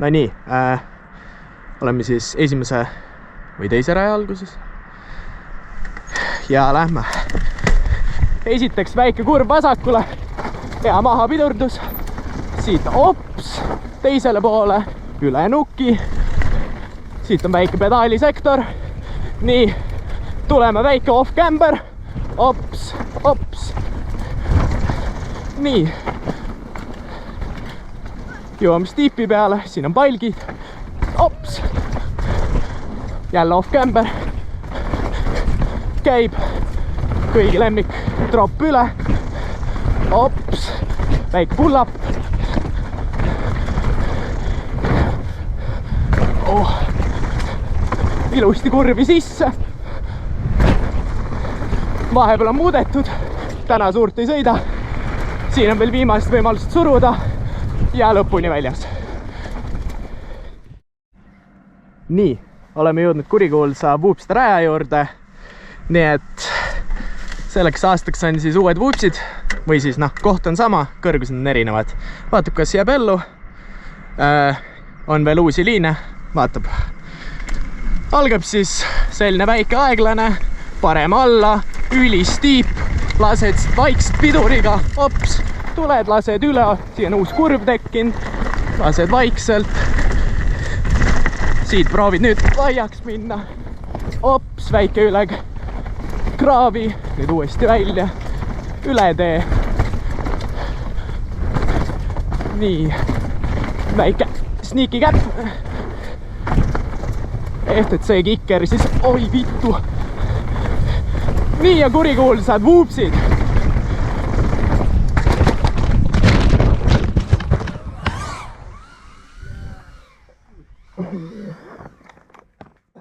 no nii, oleme siis esimese või teise raja alguses. Ja lähme. Esiteks väike kurv vasakule. Hea maha pidurdus. Siit ops teisele poole üle nuki. Siit on väike pedaalisektor. Nii, tuleme väike off-camber. Ops, ops. Nii. Jõuame stiipi peale, siin on palgid. Ops. Jälle off-camber. Käib. Kõigi lemmik drop üle. Ops. Väike pull-up. Oh. Ilusti kurvi sisse. Vahepeal on muudetud. Täna suurt ei sõida. Siin on veel viimased võimalused suruda. Ja lõpuni väljas. Nii, oleme jõudnud kurikuulsa Vuupside raja juurde. Nii et selleks aastaks on siis uued vuupsid. Või siis koht on sama, kõrgused on erinevad. Vaatab, kas jääb ellu. On veel uusi liine. Vaatab. Algab siis selline väike aeglane. Parem alla, ülistiip. Lased vaikselt piduriga. Ops, tuled, lased üle. Siin on uus kurv tekkinud. Lased vaikselt. Siit proovid nüüd laiaks minna. Ops, väike üle kraavi. Nüüd uuesti välja. Üle tee. Nii. Väike sneaky käpp. Et see kikker siis, oi vittu. Nii ja kurikuulsad vuupsid.